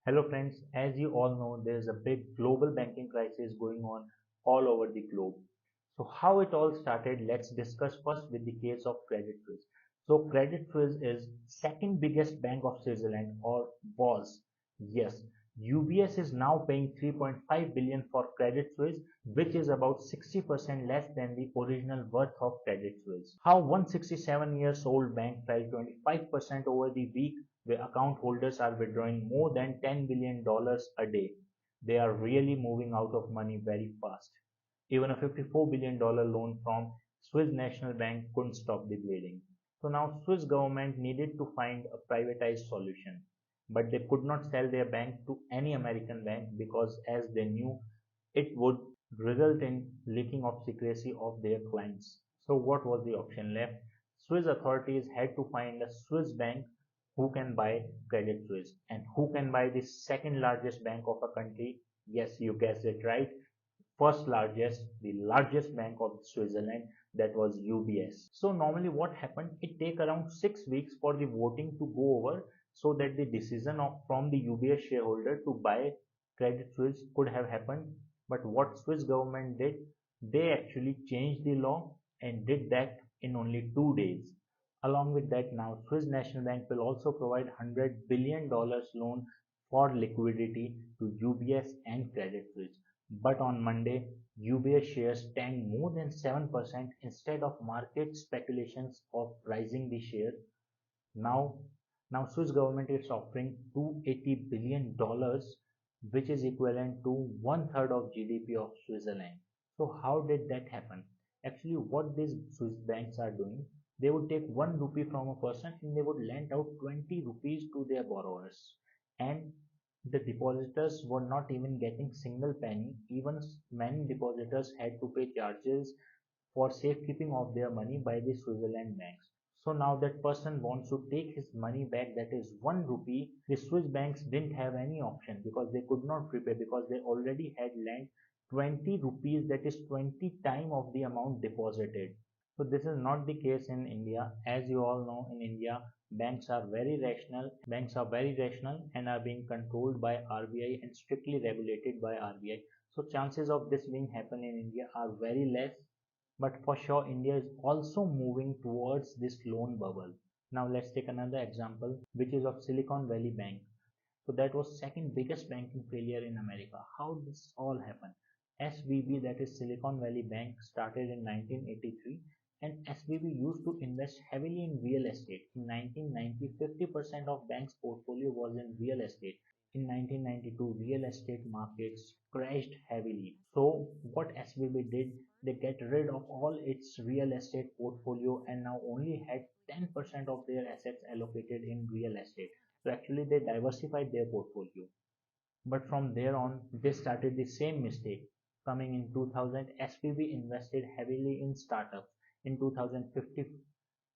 Hello friends, as you all know, there is a big global banking crisis going on all over the globe. So how it all started, let's discuss first with the case of Credit Suisse. So Credit Suisse is second biggest bank of Switzerland or was. Yes, UBS is now paying 3.5 billion for Credit Suisse, which is about 60% less than the original worth of Credit Suisse. How 167 years old bank fell 25% over the week where account holders are withdrawing more than $10 billion a day. They are really moving out of money very fast. Even a $54 billion loan from Swiss National Bank couldn't stop the bleeding. So now Swiss government needed to find a privatized solution, but they could not sell their bank to any American bank because as they knew it would result in leaking of secrecy of their clients. So what was the option left? Swiss authorities had to find a Swiss bank who can buy Credit Suisse and who can buy the second largest bank of a country. Yes, you guessed it right. First largest, the largest bank of Switzerland, that was UBS. So normally what happened, it take around 6 weeks for the voting to go over so that the decision of from the UBS shareholder to buy Credit Suisse could have happened. But what Swiss government did, they actually changed the law and did that in only 2 days. Along with that, now Swiss National Bank will also provide $100 billion loan for liquidity to UBS and Credit Suisse. But on Monday, UBS shares tanked more than 7% instead of market speculations of rising the share. Now, now Swiss government is offering $280 billion, which is equivalent to one third of GDP of Switzerland. So how did that happen? Actually, what these Swiss banks are doing, they would take 1 rupee from a person and they would lend out 20 rupees to their borrowers. And the depositors were not even getting single penny. Even many depositors had to pay charges for safekeeping of their money by the Switzerland banks. So now that person wants to take his money back, that is 1 rupee. The Swiss banks didn't have any option because they could not repay because they already had lent 20 rupees, that is 20 times of the amount deposited. So this is not the case in India. As you all know, in India, banks are very rational and are being controlled by RBI and strictly regulated by RBI. So chances of this being happen in India are very less, but for sure India is also moving towards this loan bubble. Now let's take another example, which is of Silicon Valley Bank. So that was second biggest banking failure in America. How this all happened? SVB, that is Silicon Valley Bank, started in 1983, and SVB used to invest heavily in real estate. In 1990, 50% of bank's portfolio was in real estate. In 1992, real estate markets crashed heavily. So what SVB did, they get rid of all its real estate portfolio and now only had 10% of their assets allocated in real estate. So actually they diversified their portfolio. But from there on, they started the same mistake. Coming in 2000, SPB invested heavily in startups. In 2015,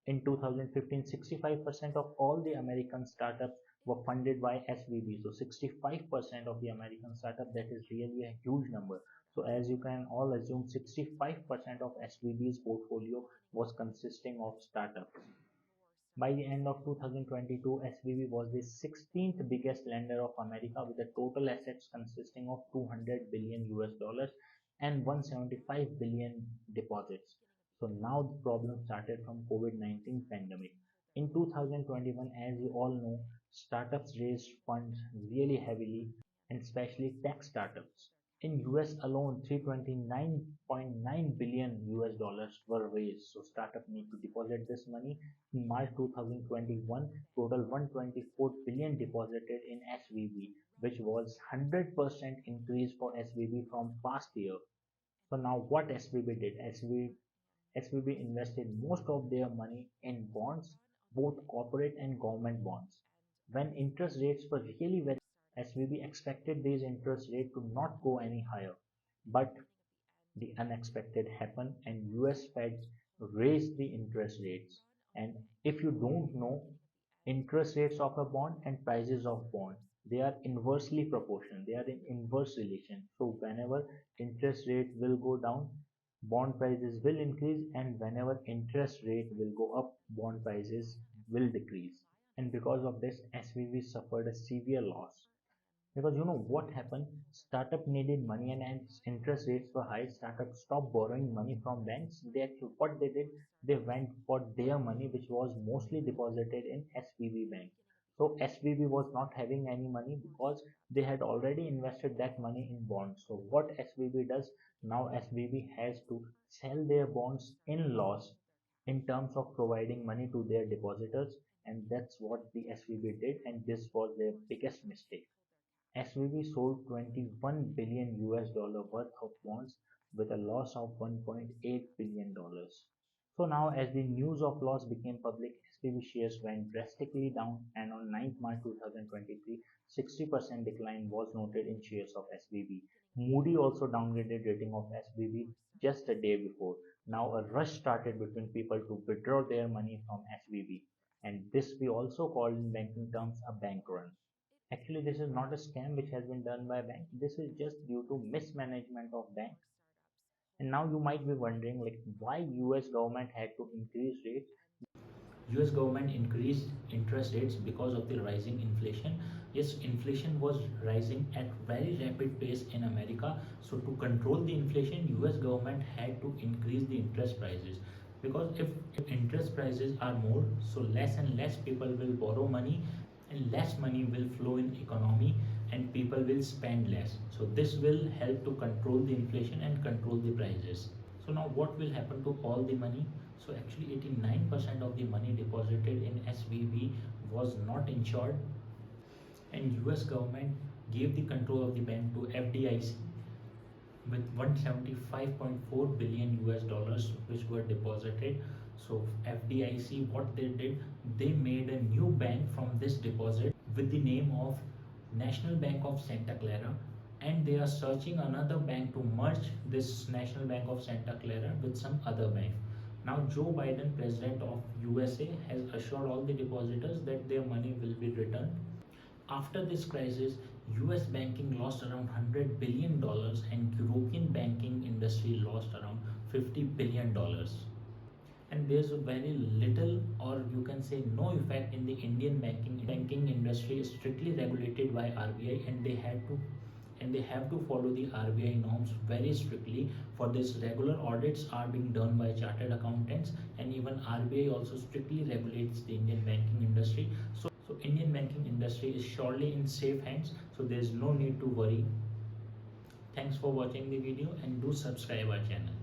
65% of all the American startups were funded by SVB. So 65% of the American startup, that is really a huge number. So as you can all assume, 65% of SVB's portfolio was consisting of startups. By the end of 2022, SVB was the 16th biggest lender of America with a total assets consisting of 200 billion US dollars and 175 billion deposits. So now the problem started from COVID-19 pandemic. In 2021, as you all know, startups raised funds really heavily, and especially tech startups. In US alone, 329.9 billion US dollars were raised. So startup need to deposit this money. In March 2021, total 124 billion deposited in SVB, which was 100% increase for SVB from past year. So now what SVB did? SVB invested most of their money in bonds, both corporate and government bonds. When interest rates were really very, SVB expected these interest rates to not go any higher. But the unexpected happened and US Fed raised the interest rates. And if you don't know, interest rates of a bond and prices of bond, they are inversely proportional. They are in inverse relation. So whenever interest rate will go down, bond prices will increase, and whenever interest rate will go up, bond prices will decrease. And because of this, SVB suffered a severe loss. Because you know what happened? Startup needed money, and as interest rates were high, startups stopped borrowing money from banks. What they did, they went for their money, which was mostly deposited in SVB Bank. So SVB was not having any money because they had already invested that money in bonds. So what SVB does now, SVB has to sell their bonds in loss in terms of providing money to their depositors, and that's what the SVB did, and this was their biggest mistake. SVB sold 21 billion US dollar worth of bonds with a loss of 1.8 billion dollars. So now as the news of loss became public, SVB shares went drastically down, and on 9th March 2023, 60% decline was noted in shares of SVB. Moody also downgraded rating of SVB just a day before. Now a rush started between people to withdraw their money from SVB, and this we also call in banking terms a bank run. Actually, this is not a scam which has been done by a bank. This is just due to mismanagement of bank. And now you might be wondering like why US government had to increase rates. US government increased interest rates because of the rising inflation. Yes, inflation was rising at very rapid pace in America. So to control the inflation, US government had to increase the interest prices. Because if interest prices are more, so less and less people will borrow money and less money will flow in economy and people will spend less. So this will help to control the inflation and control the prices. So now what will happen to all the money? So actually 89% of the money deposited in SVB was not insured, and US government gave the control of the bank to FDIC with 175.4 billion US dollars which were deposited. So FDIC, what they did, they made a new bank from this deposit with the name of National Bank of Santa Clara, and they are searching another bank to merge this National Bank of Santa Clara with some other bank. Now Joe Biden, president of USA, has assured all the depositors that their money will be returned. After this crisis, US banking lost around $100 billion dollars and European banking industry lost around $50 billion dollars. And there's very little or you can say no effect in the Indian banking industry is strictly regulated by RBI, and they have to follow the RBI norms very strictly. For this, regular audits are being done by chartered accountants, and even RBI also strictly regulates the Indian banking industry. So Indian banking industry is surely in safe hands, so there is no need to worry. Thanks for watching the video and do subscribe our channel.